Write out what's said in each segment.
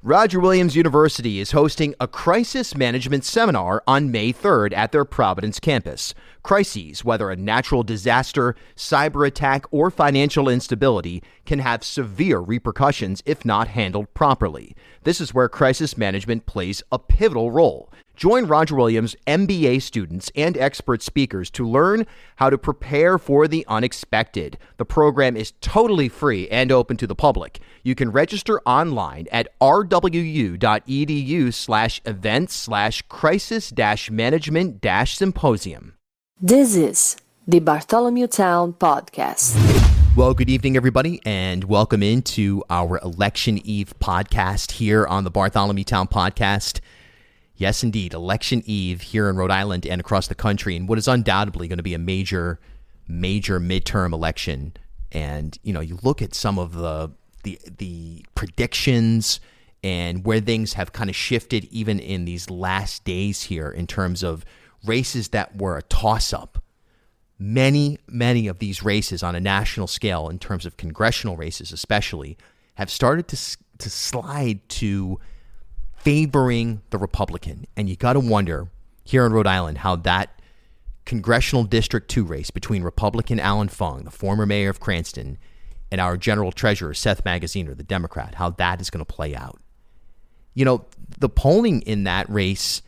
Roger Williams University is hosting a crisis management seminar on May 3rd at their Providence campus. Crises, whether a natural disaster, cyber attack, or financial instability, can have severe repercussions if not handled properly. This is where crisis management plays a pivotal role. Join Roger Williams MBA students and expert speakers to learn how to prepare for the unexpected. The program is totally free and open to the public. You can register online at rwu.edu/events/crisis-management-symposium. This is the Bartholomew Town Podcast. Well, good evening, everybody, and welcome into our Election Eve podcast here on the Bartholomew Town Podcast. Yes, indeed, Election Eve here in Rhode Island and across the country, and what is undoubtedly going to be a major midterm election. And, you know, you look at some of the predictions and where things have kind of shifted even in these last days here in terms of races that were a toss-up. Many of these races on a national scale, in terms of congressional races especially, have started to slide to favoring the Republican. And you got to wonder here in Rhode Island how that congressional District 2 race between Republican Alan Fung, the former mayor of Cranston, and our general treasurer, Seth Magaziner, the Democrat, how that is going to play out. You know, the polling in that race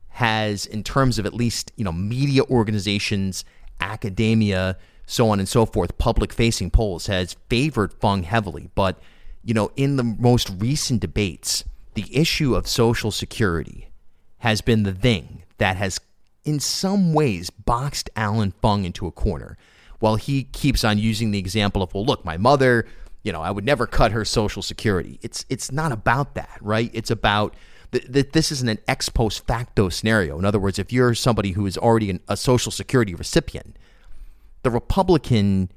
has, in terms of at least, you know, media organizations, academia, so on and so forth, public-facing polls, has favored Fung heavily. But, you know, in the most recent debates, the issue of Social Security has been the thing that has, in some ways, boxed Alan Fung into a corner. While he keeps on using the example of, well, look, my mother, you know, I would never cut her Social Security. It's not about that, right? It's about this isn't an ex post facto scenario. In other words, if you're somebody who is already a Social Security recipient, the Republican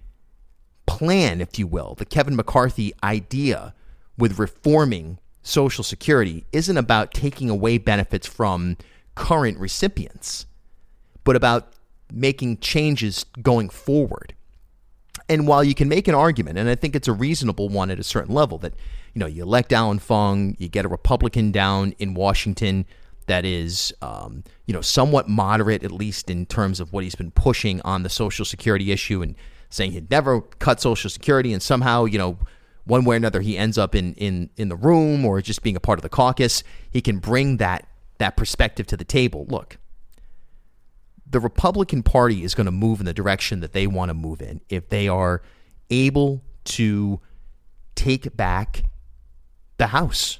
plan, if you will, the Kevin McCarthy idea with reforming Social Security isn't about taking away benefits from current recipients, but about making changes going forward. And while you can make an argument, and I think it's a reasonable one at a certain level, that, you know, you elect Alan Fung, you get a Republican down in Washington that is, you know, somewhat moderate, at least in terms of what he's been pushing on the Social Security issue and saying he'd never cut Social Security, and somehow, you know, one way or another, he ends up in the room or just being a part of the caucus. He can bring that perspective to the table. Look, the Republican Party is going to move in the direction that they want to move in if they are able to take back the House.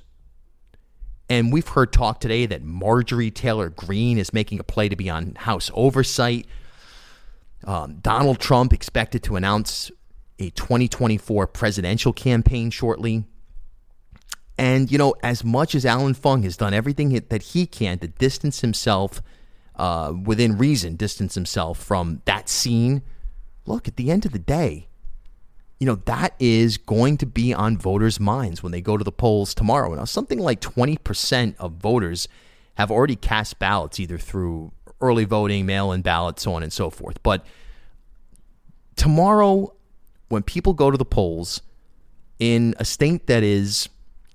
And we've heard talk today that Marjorie Taylor Greene is making a play to be on House oversight. Donald Trump expected to announce a 2024 presidential campaign shortly. And, you know, as much as Alan Fung has done everything that he can to distance himself, within reason, distance himself from that scene, look, at the end of the day, you know, that is going to be on voters' minds when they go to the polls tomorrow. Now, something like 20% of voters have already cast ballots, either through early voting, mail-in ballots, so on and so forth. But tomorrow, when people go to the polls in a state that is,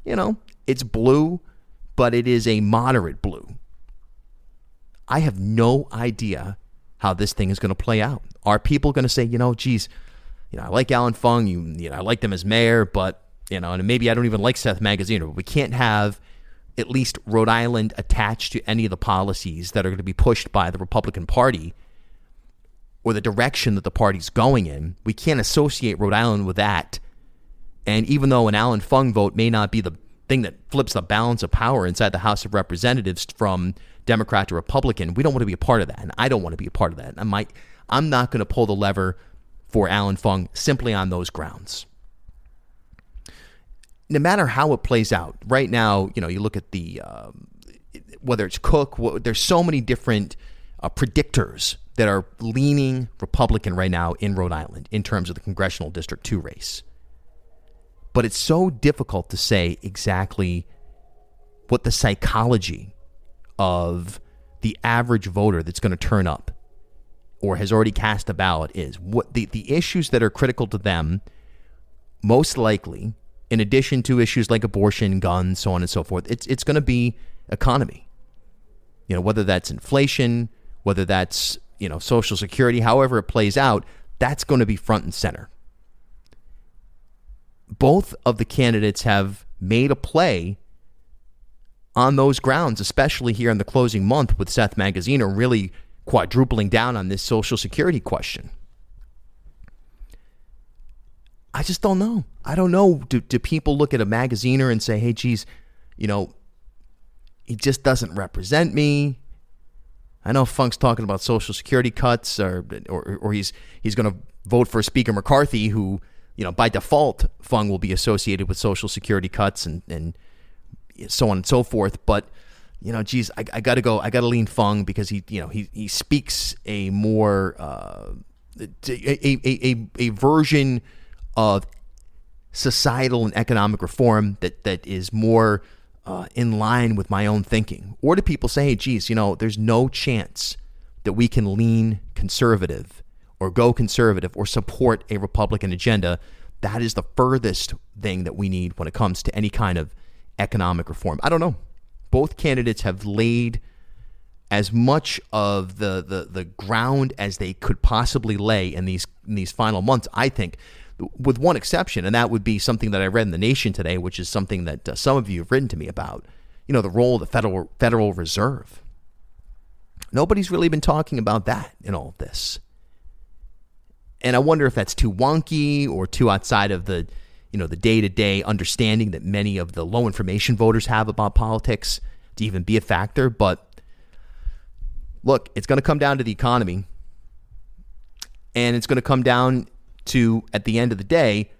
you know, it's blue, but it is a moderate blue, I have no idea how this thing is going to play out. Are people going to say, you know, geez, you know, I like Alan Fung, you know, I like them as mayor, but, you know, and maybe I don't even like Seth Magaziner, but we can't have at least Rhode Island attached to any of the policies that are going to be pushed by the Republican Party or the direction that the party's going in. We can't associate Rhode Island with that. And even though an Alan Fung vote may not be the thing that flips the balance of power inside the House of Representatives from Democrat to Republican, we don't want to be a part of that. And I don't want to be a part of that. I'm not going to pull the lever for Alan Fung simply on those grounds. No matter how it plays out, right now, you know, you look at the, whether it's Cook, there's so many different predictors that are leaning Republican right now in Rhode Island in terms of the congressional District 2 race. But it's so difficult to say exactly what the psychology of the average voter that's going to turn up or has already cast a ballot is. What the issues that are critical to them most likely in addition to issues like abortion, guns, so on and so forth, it's going to be economy. Whether that's inflation, whether that's, Social Security, however it plays out, that's going to be front and center. Both of the candidates have made a play on those grounds, especially here in the closing month with Seth Magaziner really quadrupling down on this Social Security question. I just don't know. I don't know. Do people look at a Magaziner and say, hey, geez, he just doesn't represent me? I know Funk's talking about Social Security cuts or he's going to vote for Speaker McCarthy, who, by default, Fung will be associated with Social Security cuts and so on and so forth. But, geez, I got to lean Fung because he speaks a more, a version of societal and economic reform that is more in line with my own thinking. Or do people say, hey, geez, there's no chance that we can lean conservative or go conservative or support a Republican agenda? That is the furthest thing that we need when it comes to any kind of economic reform. I don't know. Both candidates have laid as much of the ground as they could possibly lay in these final months, I think, with one exception, and that would be something that I read in The Nation today, which is something that some of you have written to me about, the role of the Federal Reserve. Nobody's really been talking about that in all of this. And I wonder if that's too wonky or too outside of the day-to-day understanding that many of the low information voters have about politics to even be a factor. But look, it's going to come down to the economy, and it's going to come down to, at the end of the day,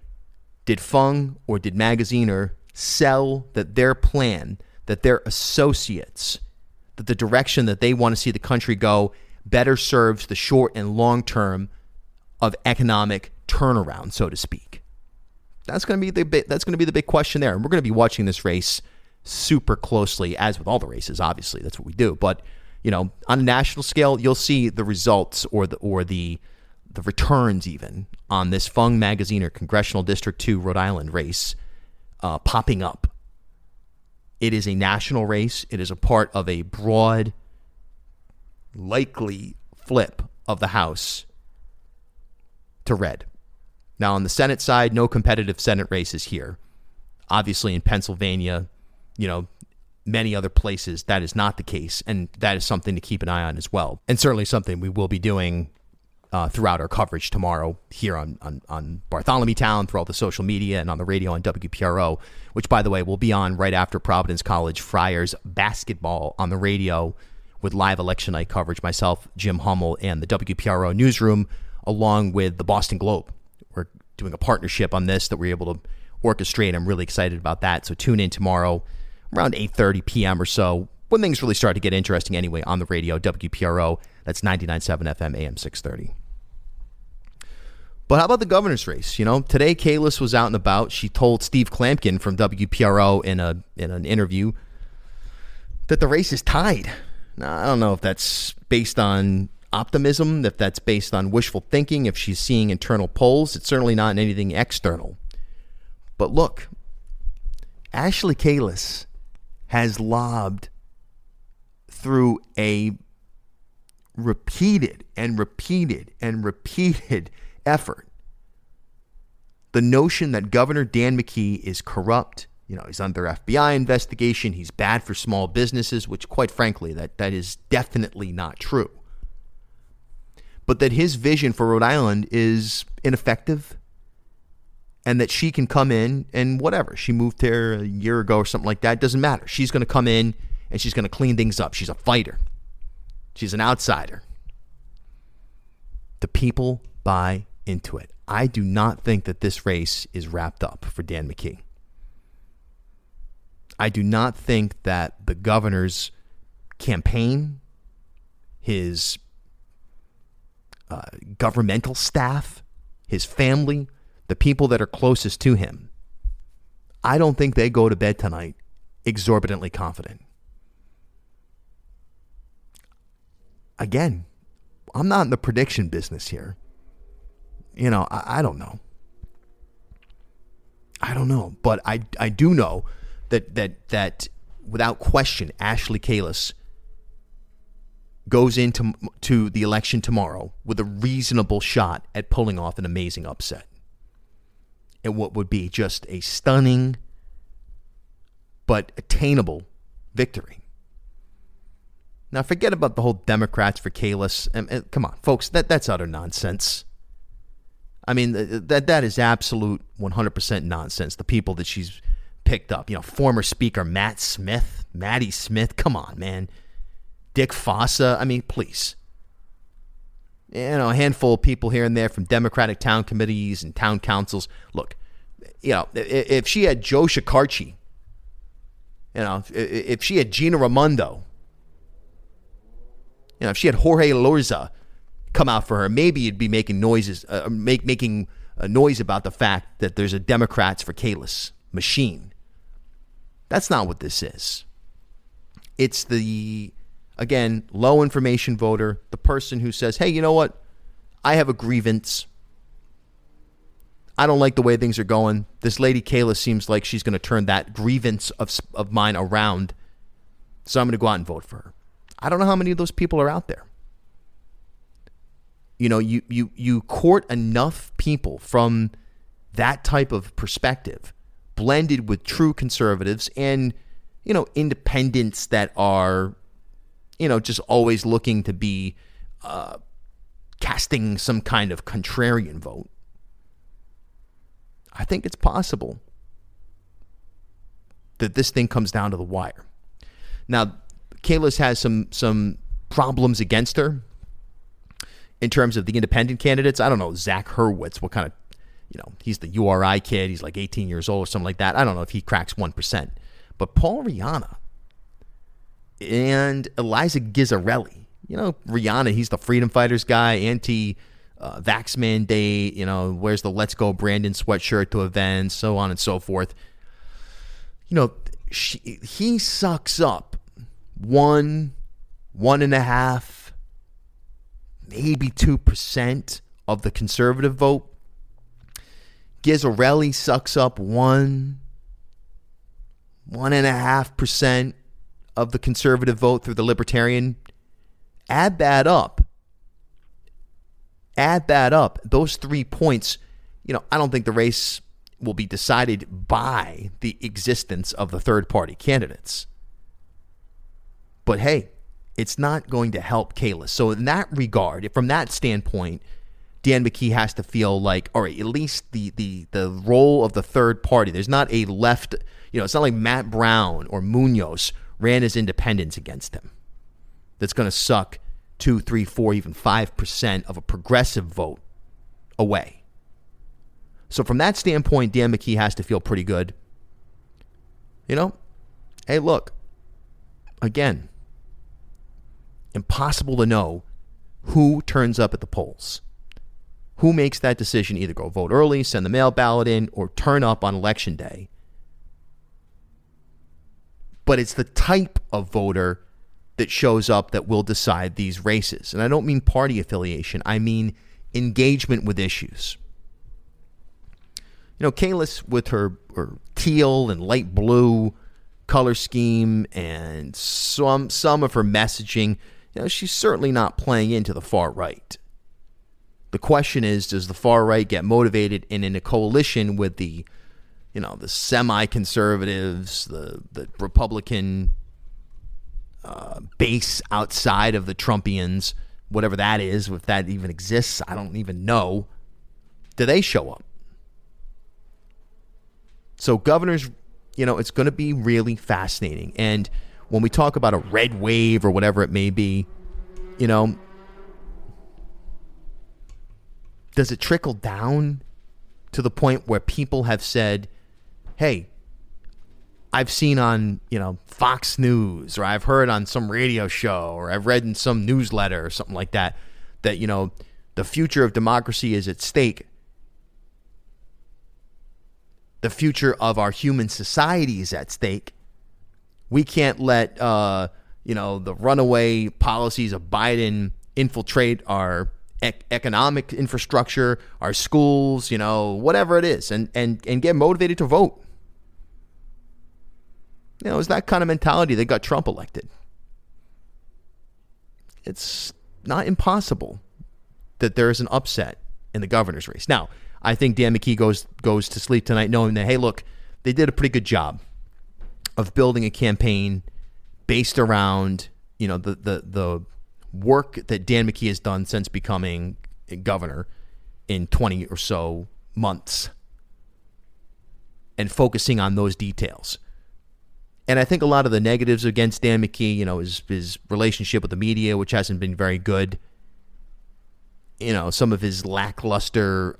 did Fung or did Magaziner sell that their plan, that their associates, that the direction that they want to see the country go better serves the short and long term of economic turnaround, so to speak? That's going to be the big question there. And we're going to be watching this race super closely, as with all the races, obviously. That's what we do. But, on a national scale, you'll see the results or the returns even on this Fung Magaziner Congressional District 2 Rhode Island race popping up. It is a national race. It is a part of a broad, likely flip of the House to red. Now, on the Senate side, no competitive Senate races here. Obviously, in Pennsylvania, many other places, that is not the case. And that is something to keep an eye on as well. And certainly something we will be doing throughout our coverage tomorrow here on Bartholomew Town, through all the social media, and on the radio on WPRO, which, by the way, will be on right after Providence College Friars basketball on the radio with live election night coverage. Myself, Jim Hummel, and the WPRO newsroom, along with the Boston Globe. We're doing a partnership on this that we're able to orchestrate. I'm really excited about that. So tune in tomorrow around 8:30 p.m. or so, when things really start to get interesting anyway, on the radio, WPRO. That's 99.7 FM, AM 630. But how about the governor's race? Today Kalis was out and about. She told Steve Klampkin from WPRO in an interview that the race is tied. Now, I don't know if that's based on optimism, if that's based on wishful thinking, if she's seeing internal polls. It's certainly not anything external. But look, Ashley Kalis has lobbed through a repeated effort the notion that Governor Dan McKee is corrupt. He's under FBI investigation. He's bad for small businesses, which, quite frankly, that is definitely not true. But that his vision for Rhode Island is ineffective, and that she can come in and whatever. She moved there a year ago or something like that. It doesn't matter. She's going to come in and she's going to clean things up. She's a fighter. She's an outsider. The people buy into it. I do not think that this race is wrapped up for Dan McKee. I do not think that the governor's campaign, his governmental staff, his family, the people that are closest to him, I don't think they go to bed tonight exorbitantly confident. Again, I'm not in the prediction business here. I don't know. I don't know, but I do know that without question, Ashley Kalus goes into the election tomorrow with a reasonable shot at pulling off an amazing upset. And what would be just a stunning but attainable victory. Now, forget about the whole Democrats for Kalus. Come on, folks, that's utter nonsense. I mean, that is absolute 100% nonsense, the people that she's picked up. Former Speaker Matty Smith, come on, man. Dick Fossa, I mean, please. A handful of people here and there from Democratic town committees and town councils. Look, if she had Joe Shikarchi, if she had Gina Raimondo, if she had Jorge Lorza come out for her, maybe you'd be making noises, making a noise about the fact that there's a Democrats for Kalus machine. That's not what this is. It's the, again, low information voter, the person who says, hey, you know what? I have a grievance. I don't like the way things are going. This lady Kalus seems like she's going to turn that grievance of mine around. So I'm going to go out and vote for her. I don't know how many of those people are out there. You court enough people from that type of perspective, blended with true conservatives and, independents that are, just always looking to be casting some kind of contrarian vote. I think it's possible that this thing comes down to the wire. Now, Kalus has some problems against her in terms of the independent candidates. I don't know, Zach Hurwitz, what kind of, he's the URI kid. He's like 18 years old or something like that. I don't know if he cracks 1%. But Paul Rihanna and Eliza Gizzarelli, Rihanna, he's the Freedom Fighters guy, anti-vax mandate, wears the Let's Go Brandon sweatshirt to events, so on and so forth. He sucks up 1.5%, maybe 2% of the conservative vote. Gizzarelli sucks up 1.5% of the conservative vote through the Libertarian. Add that up. Those 3 points, I don't think the race will be decided by the existence of the third-party candidates. But hey, it's not going to help Kalus. So in that regard, from that standpoint, Dan McKee has to feel like, all right, at least the role of the third party. There's not a left, it's not like Matt Brown or Munoz ran as independents against him. That's going to suck 2, 3, 4, even 5% of a progressive vote away. So from that standpoint, Dan McKee has to feel pretty good. Hey, look, again, impossible to know who turns up at the polls. Who makes that decision? Either go vote early, send the mail ballot in, or turn up on election day. But it's the type of voter that shows up that will decide these races. And I don't mean party affiliation. I mean engagement with issues. Kalus, with her teal and light blue color scheme and some of her messaging, she's certainly not playing into the far right. The question is, does the far right get motivated and in a coalition with the semi-conservatives, the Republican base outside of the Trumpians, whatever that is, if that even exists, I don't even know. Do they show up? So governors, it's going to be really fascinating. And when we talk about a red wave or whatever it may be, does it trickle down to the point where people have said, hey, I've seen on, Fox News, or I've heard on some radio show, or I've read in some newsletter or something like that, the future of democracy is at stake. The future of our human society is at stake. We can't let, the runaway policies of Biden infiltrate our economic infrastructure, our schools, whatever it is, and get motivated to vote. It's that kind of mentality that got Trump elected. It's not impossible that there is an upset in the governor's race. Now, I think Dan McKee goes to sleep tonight knowing that, hey, look, they did a pretty good job of building a campaign based around, the work that Dan McKee has done since becoming governor in 20 or so months and focusing on those details. And I think a lot of the negatives against Dan McKee, his relationship with the media, which hasn't been very good, some of his lackluster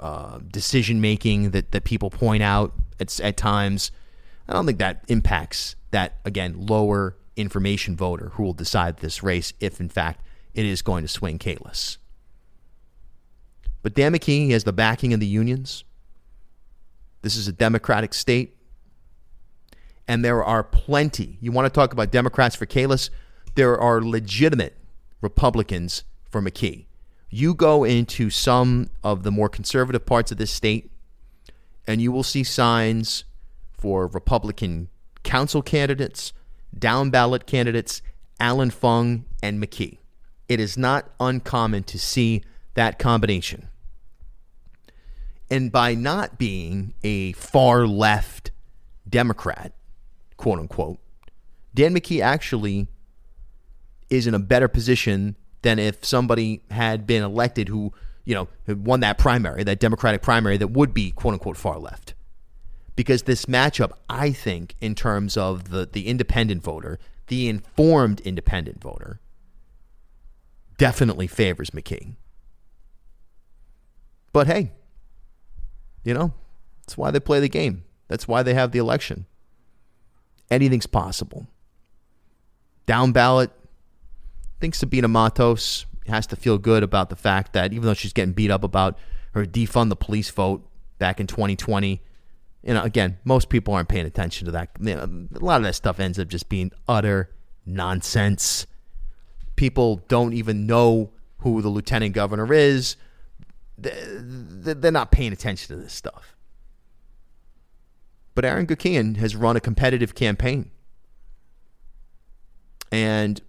decision-making that people point out at times, I don't think that impacts that, again, lower information voter who will decide this race if, in fact, it is going to swing Kalisz. But Dan McKee has the backing of the unions. This is a Democratic state. And there are plenty. You want to talk about Democrats for Kalisz? There are legitimate Republicans for McKee. You go into some of the more conservative parts of this state, and you will see signs for Republican council candidates, down-ballot candidates, Alan Fung and McKee. It is not uncommon to see that combination. And by not being a far-left Democrat, quote-unquote, Dan McKee actually is in a better position than if somebody had been elected who, had won that primary, that Democratic primary that would be, quote-unquote, far-left. Because this matchup, I think, in terms of the independent voter, the informed independent voter, definitely favors McKee. But hey, that's why they play the game. That's why they have the election. Anything's possible. Down ballot, I think Sabina Matos has to feel good about the fact that even though she's getting beat up about her defund the police vote back in 2020, again, most people aren't paying attention to that. A lot of that stuff ends up just being utter nonsense. People don't even know who the lieutenant governor is. They're not paying attention to this stuff. But Aaron Gukian has run a competitive campaign. And,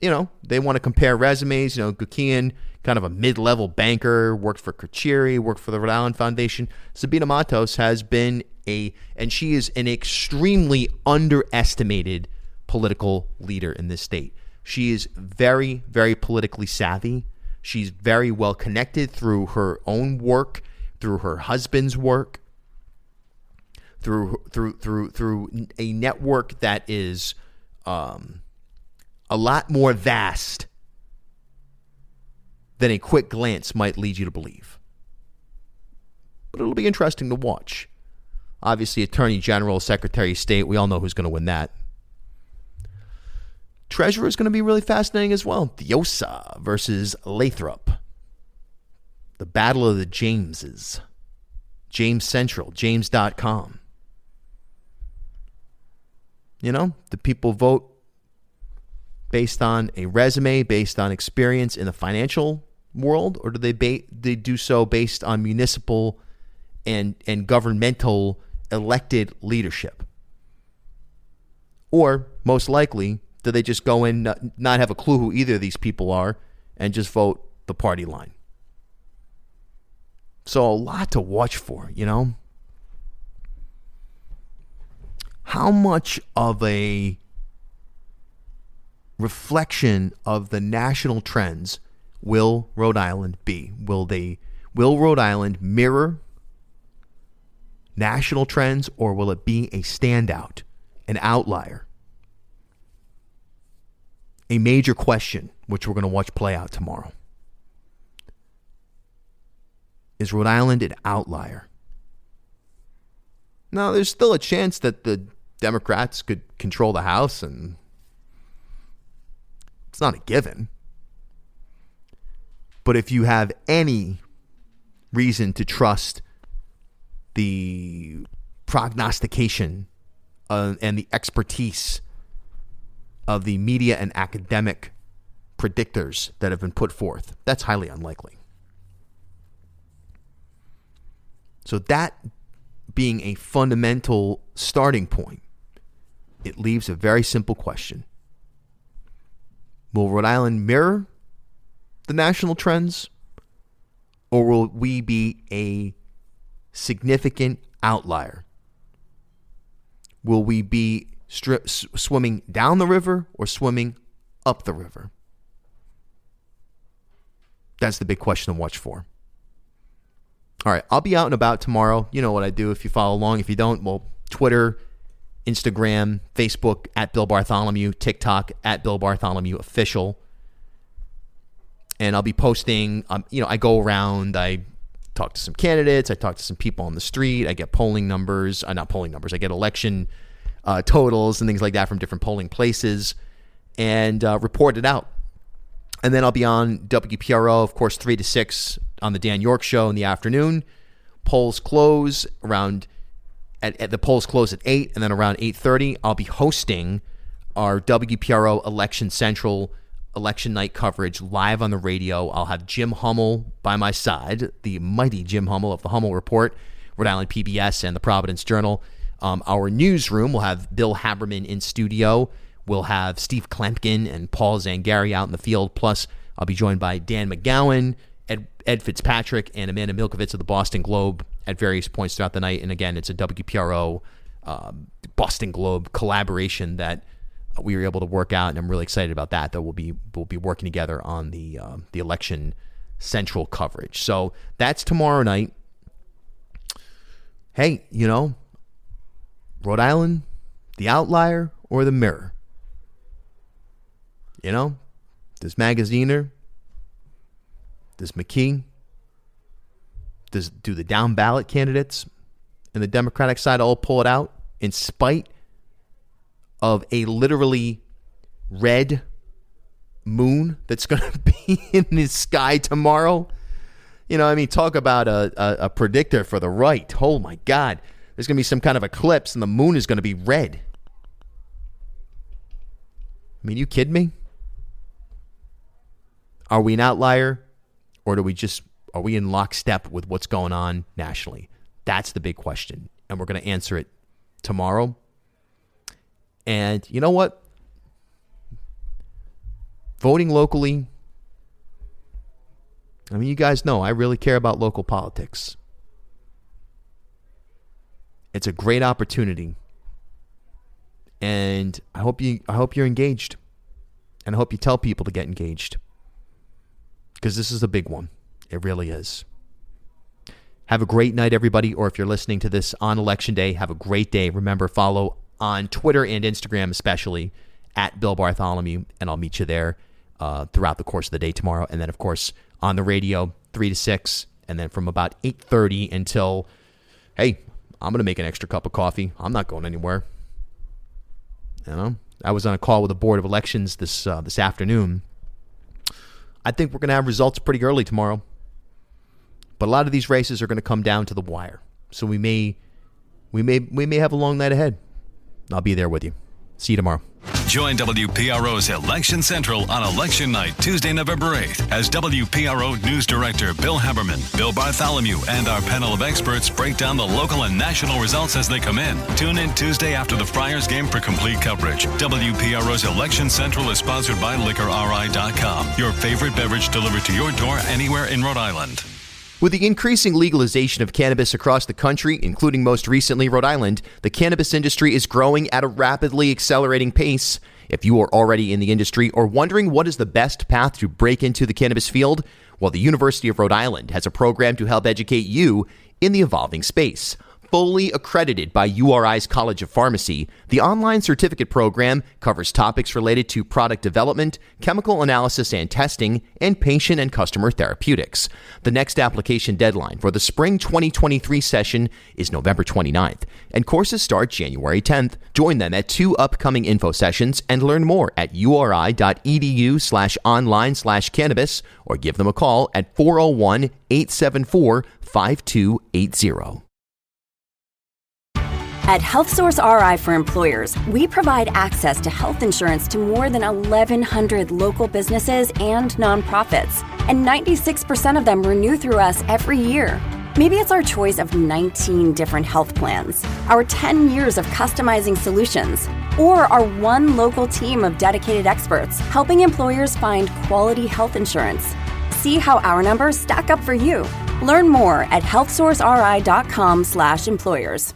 they want to compare resumes. Gukian, kind of a mid-level banker, worked for Kachiri, worked for the Rhode Island Foundation. Sabina Matos has been and she is an extremely underestimated political leader in this state. She is very, very politically savvy. She's very well connected through her own work, through her husband's work, through a network that is a lot more vast than a quick glance might lead you to believe. But it'll be interesting to watch. Obviously, Attorney General, Secretary of State, we all know who's going to win that. Treasurer is going to be really fascinating as well. Thiosa versus Lathrop. The Battle of the Jameses. James Central, James.com. Do people vote based on a resume, based on experience in the financial world, or do they do so based on municipal and governmental elected leadership? Or, most likely, do they just go in, not have a clue who either of these people are, and just vote the party line? So a lot to watch for, How much of a reflection of the national trends will Rhode Island be? Will Rhode Island mirror national trends, or will it be a standout, an outlier? A major question, which we're going to watch play out tomorrow. Is Rhode Island an outlier? Now, there's still a chance that the Democrats could control the House, and it's not a given. But if you have any reason to trust the prognostication and the expertise of the media and academic predictors that have been put forth. That's highly unlikely. So that being a fundamental starting point, it leaves a very simple question. Will Rhode Island mirror the national trends, or will we be a significant outlier? Will we be swimming down the river or swimming up the river? That's the big question to watch for. All right, I'll be out and about tomorrow. You know what I do if you follow along. If you don't, well, Twitter, Instagram, Facebook, at Bill Bartholomew, TikTok, at Bill Bartholomew Official. And I'll be posting, I go around, I talk to some candidates, I talk to some people on the street, I get polling numbers, not polling numbers, I get election totals and things like that from different polling places and report it out. And then I'll be on WPRO, of course, 3 to 6 on the Dan York Show in the afternoon. Polls close at the polls close at 8, and then around 8:30, I'll be hosting our WPRO Election Central election night coverage live on the radio. I'll have Jim Hummel by my side, the mighty Jim Hummel of the Hummel Report, Rhode Island PBS, and the Providence Journal. Our newsroom will have Bill Haberman in studio. We'll have Steve Klempkin and Paul Zangari out in the field. Plus, I'll be joined by Dan McGowan, Ed Fitzpatrick, and Amanda Milkovich of the Boston Globe at various points throughout the night. And again, it's a WPRO Boston Globe collaboration that we were able to work out, and I'm really excited about that. That we'll be working together on the election central coverage. So that's tomorrow night. Hey, Rhode Island, the outlier or the mirror? Does Magaziner, does McKee, do the down ballot candidates and the Democratic side all pull it out in spite of a literally red moon that's going to be in the sky tomorrow? Talk about a predictor for the right. Oh my God. There's going to be some kind of eclipse and the moon is going to be red. You kidding me? Are we an outlier, or are we in lockstep with what's going on nationally? That's the big question, and we're going to answer it tomorrow. And you know what? Voting locally, you guys know I really care about local politics. It's a great opportunity, and I hope you're engaged, and I hope you tell people to get engaged, because this is a big one. It really is. Have a great night, everybody, or if you're listening to this on Election Day, have a great day. Remember, follow on Twitter and Instagram especially, at Bill Bartholomew, and I'll meet you there throughout the course of the day tomorrow. And then, of course, on the radio, 3 to 6, and then from about 8:30 until, hey, I'm going to make an extra cup of coffee. I'm not going anywhere. I was on a call with the Board of Elections this afternoon. I think we're going to have results pretty early tomorrow. But a lot of these races are going to come down to the wire. So we may have a long night ahead. I'll be there with you. See you tomorrow. Join WPRO's Election Central on Election Night, Tuesday, November 8th, as WPRO News Director Bill Haberman, Bill Bartholomew, and our panel of experts break down the local and national results as they come in. Tune in Tuesday after the Friars game for complete coverage. WPRO's Election Central is sponsored by LiquorRI.com, your favorite beverage delivered to your door anywhere in Rhode Island. With the increasing legalization of cannabis across the country, including most recently Rhode Island, the cannabis industry is growing at a rapidly accelerating pace. If you are already in the industry or wondering what is the best path to break into the cannabis field, well, the University of Rhode Island has a program to help educate you in the evolving space. Fully accredited by URI's College of Pharmacy, the online certificate program covers topics related to product development, chemical analysis and testing, and patient and customer therapeutics. The next application deadline for the spring 2023 session is November 29th, and courses start January 10th. Join them at 2 upcoming info sessions and learn more at uri.edu/online/cannabis or give them a call at 401-874-5280. At HealthSource RI for Employers, we provide access to health insurance to more than 1,100 local businesses and nonprofits, and 96% of them renew through us every year. Maybe it's our choice of 19 different health plans, our 10 years of customizing solutions, or our one local team of dedicated experts helping employers find quality health insurance. See how our numbers stack up for you. Learn more at healthsourceri.com/employers.